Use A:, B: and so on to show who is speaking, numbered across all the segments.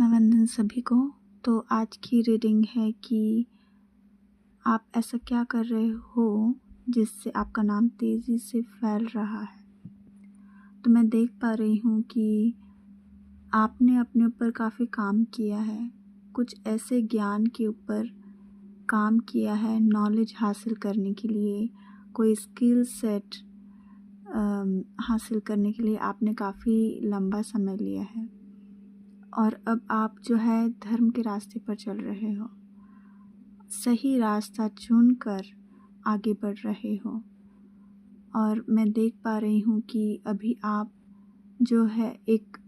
A: आत्मवंदन सभी को। तो आज की रीडिंग है कि आप ऐसा क्या कर रहे हो जिससे आपका नाम तेज़ी से फैल रहा है। तो मैं देख पा रही हूँ कि आपने अपने ऊपर काफ़ी काम किया है, कुछ ऐसे ज्ञान के ऊपर काम किया है नॉलेज हासिल करने के लिए, कोई स्किल सेट हासिल करने के लिए आपने काफ़ी लंबा समय लिया है और अब आप जो है धर्म के रास्ते पर चल रहे हो, सही रास्ता चुनकर आगे बढ़ रहे हो। और मैं देख पा रही हूँ कि अभी आप जो है एक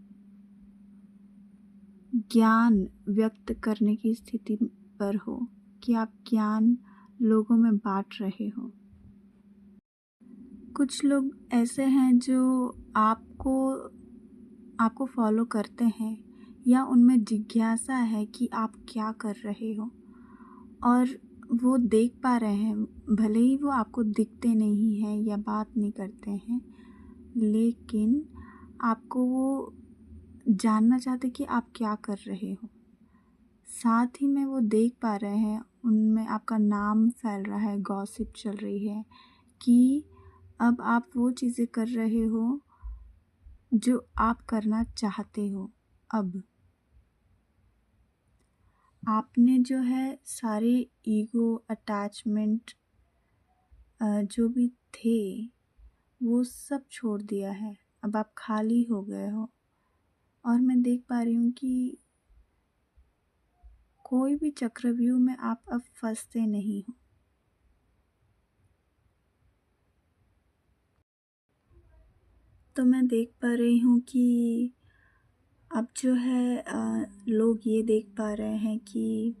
A: ज्ञान व्यक्त करने की स्थिति पर हो कि आप ज्ञान लोगों में बांट रहे हो। कुछ लोग ऐसे हैं जो आपको फॉलो करते हैं या उनमें जिज्ञासा है कि आप क्या कर रहे हो और वो देख पा रहे हैं, भले ही वो आपको दिखते नहीं हैं या बात नहीं करते हैं, लेकिन आपको वो जानना चाहते कि आप क्या कर रहे हो। साथ ही में वो देख पा रहे हैं, उनमें आपका नाम फैल रहा है, गॉसिप चल रही है कि अब आप वो चीज़ें कर रहे हो जो आप करना चाहते हो। अब आपने जो है सारे ईगो अटैचमेंट जो भी थे वो सब छोड़ दिया है। अब आप खाली हो गए हो और मैं देख पा रही हूँ कि कोई भी चक्रव्यूह में आप अब फंसते नहीं हो। तो मैं देख पा रही हूँ कि अब जो है लोग ये देख पा रहे हैं कि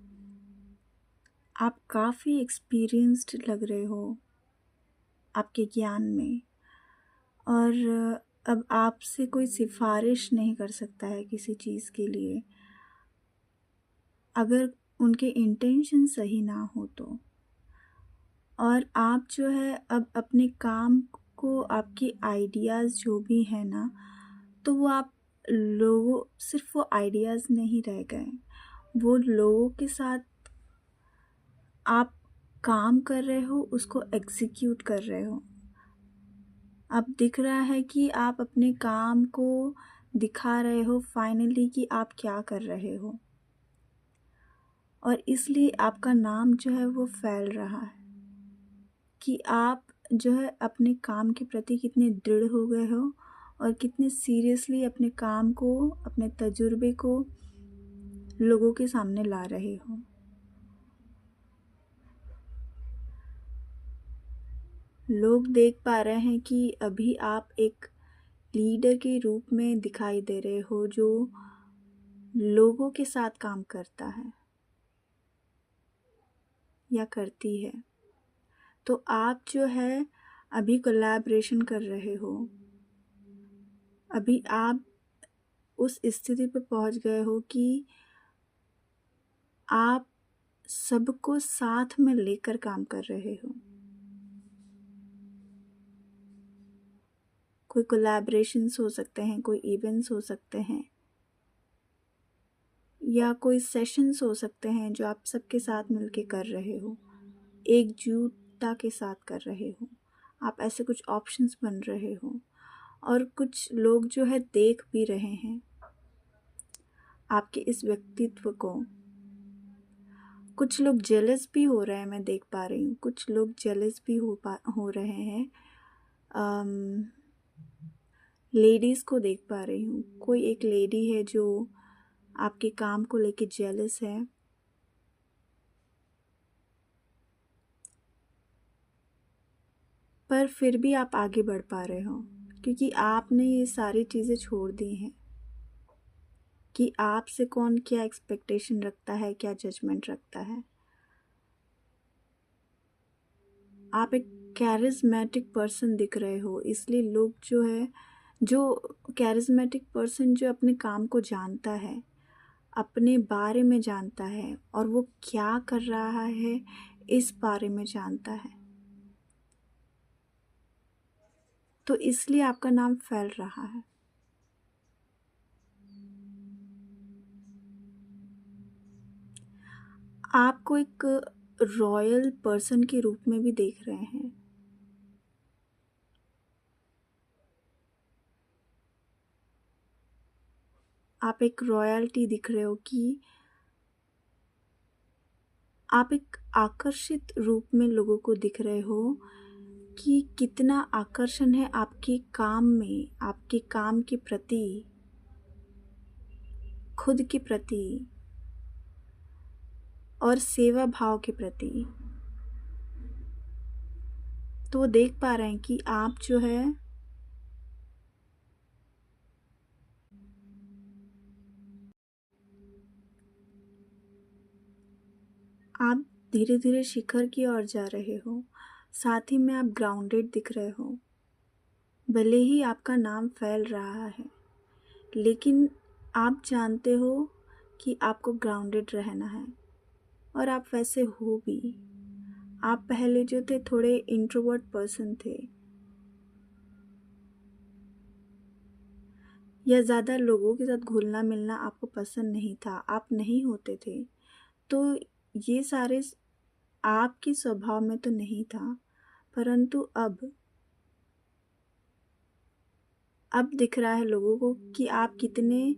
A: आप काफ़ी एक्सपीरियंस्ड लग रहे हो आपके ज्ञान में, और अब आपसे कोई सिफारिश नहीं कर सकता है किसी चीज़ के लिए अगर उनके इंटेंशन सही ना हो तो। और आप जो है अब अपने काम को, आपके आइडियाज़ जो भी है ना, तो वो आप लोगों, सिर्फ वो आइडियाज़ नहीं रह गए, वो लोगों के साथ आप काम कर रहे हो, उसको एग्जीक्यूट कर रहे हो। अब दिख रहा है कि आप अपने काम को दिखा रहे हो फाइनली कि आप क्या कर रहे हो, और इसलिए आपका नाम जो है वो फैल रहा है कि आप जो है अपने काम के प्रति कितने दृढ़ हो गए हो और कितने सीरियसली अपने काम को, अपने तजुर्बे को लोगों के सामने ला रहे हो। लोग देख पा रहे हैं कि अभी आप एक लीडर के रूप में दिखाई दे रहे हो जो लोगों के साथ काम करता है या करती है। तो आप जो है अभी कोलैबोरेशन कर रहे हो, अभी आप उस स्थिति पे पहुंच गए हो कि आप सबको साथ में लेकर काम कर रहे हो। कोई कोलैबोरेशंस हो सकते हैं, कोई इवेंट्स हो सकते हैं, या कोई सेशंस हो सकते हैं जो आप सबके साथ मिलके कर रहे हो, एकजुटता के साथ कर रहे हो। आप ऐसे कुछ ऑप्शंस बन रहे हो और कुछ लोग जो है देख भी रहे हैं आपके इस व्यक्तित्व को। कुछ लोग जेलस भी हो रहे हैं, मैं देख पा रही हूँ, कुछ लोग जेलस भी हो रहे हैं। लेडीज़ को देख पा रही हूँ, कोई एक लेडी है जो आपके काम को लेके जेलस है, पर फिर भी आप आगे बढ़ पा रहे हो क्योंकि आपने ये सारी चीज़ें छोड़ दी हैं कि आपसे कौन क्या एक्सपेक्टेशन रखता है, क्या जजमेंट रखता है। आप एक कैरिज्मेटिक पर्सन दिख रहे हो, इसलिए लोग जो है, जो कैरिज्मेटिक पर्सन जो अपने काम को जानता है, अपने बारे में जानता है और वो क्या कर रहा है इस बारे में जानता है, तो इसलिए आपका नाम फैल रहा है। आपको एक रॉयल पर्सन के रूप में भी देख रहे हैं। आप एक रॉयल्टी दिख रहे हो कि आप एक आकर्षित रूप में लोगों को दिख रहे हो कि कितना आकर्षण है आपके काम में, आपके काम के प्रति, खुद के प्रति और सेवा भाव के प्रति। तो वो देख पा रहे हैं कि आप जो है आप धीरे धीरे शिखर की ओर जा रहे हो, साथ ही में आप ग्राउंडेड दिख रहे हो। भले ही आपका नाम फैल रहा है, लेकिन आप जानते हो कि आपको ग्राउंडेड रहना है, और आप वैसे हो भी। आप पहले जो थे थोड़े इंट्रोवर्ट पर्सन थे, या ज़्यादा लोगों के साथ घुलना मिलना आपको पसंद नहीं था, आप नहीं होते थे। तो ये सारे आपके स्वभाव में तो नहीं था, परंतु अब दिख रहा है लोगों को कि आप कितने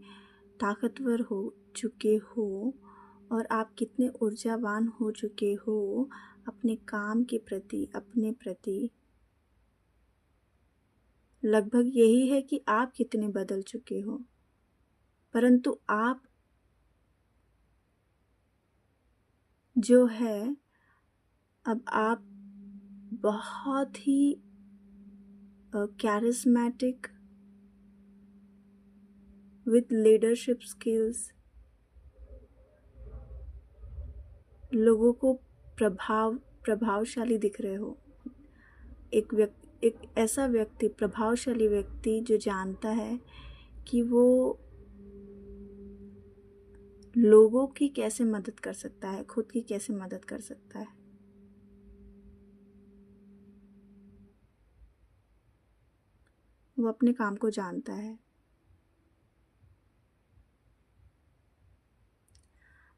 A: ताकतवर हो चुके हो और आप कितने ऊर्जावान हो चुके हो अपने काम के प्रति, अपने प्रति। लगभग यही है कि आप कितने बदल चुके हो, परंतु आप जो है अब आप बहुत ही कैरिस्मेटिक विथ लीडरशिप स्किल्स, लोगों को प्रभावशाली दिख रहे हो। एक ऐसा व्यक्ति, प्रभावशाली व्यक्ति जो जानता है कि वो लोगों की कैसे मदद कर सकता है, खुद की कैसे मदद कर सकता है। वो अपने काम को जानता है।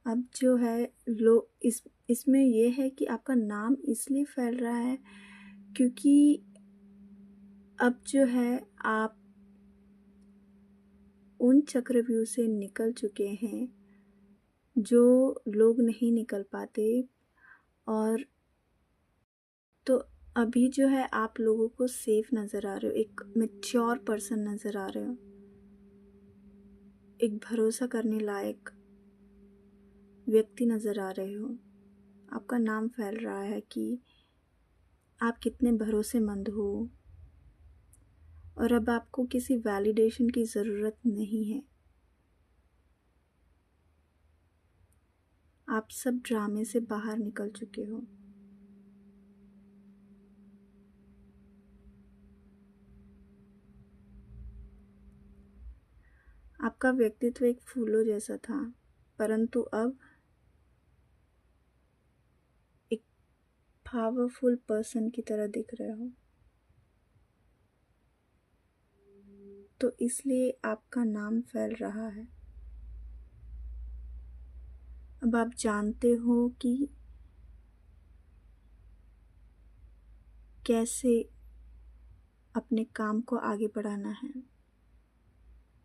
A: अब जो है इसमें ये है कि आपका नाम इसलिए फैल रहा है क्योंकि अब जो है आप उन चक्रव्यूह से निकल चुके हैं जो लोग नहीं निकल पाते, और तो अभी जो है आप लोगों को सेफ नज़र आ रहे हो, एक मैच्योर पर्सन नज़र आ रहे हो, एक भरोसा करने लायक व्यक्ति नज़र आ रहे हो। आपका नाम फैल रहा है कि आप कितने भरोसेमंद हो, और अब आपको किसी वैलिडेशन की ज़रूरत नहीं है। आप सब ड्रामे से बाहर निकल चुके हो। आपका व्यक्तित्व एक फूलों जैसा था, परंतु अब एक पावरफुल पर्सन की तरह दिख रहे हो। तो इसलिए आपका नाम फैल रहा है। अब आप जानते हो कि कैसे अपने काम को आगे बढ़ाना है।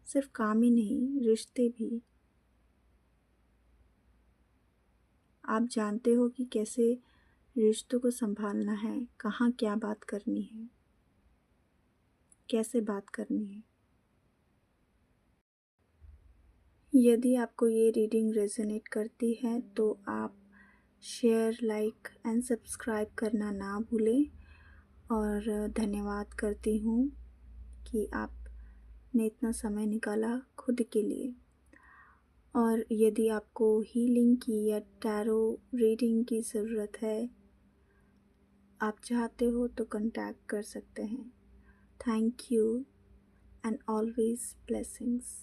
A: सिर्फ काम ही नहीं, रिश्ते भी। आप जानते हो कि कैसे रिश्तों को संभालना है, कहाँ क्या बात करनी है, कैसे बात करनी है। यदि आपको ये रीडिंग रेजोनेट करती है तो आप शेयर, लाइक एंड सब्सक्राइब करना ना भूलें, और धन्यवाद करती हूँ कि आपने इतना समय निकाला खुद के लिए। और यदि आपको हीलिंग की या टैरो रीडिंग की ज़रूरत है, आप चाहते हो तो कांटेक्ट कर सकते हैं। Thank you and always blessings.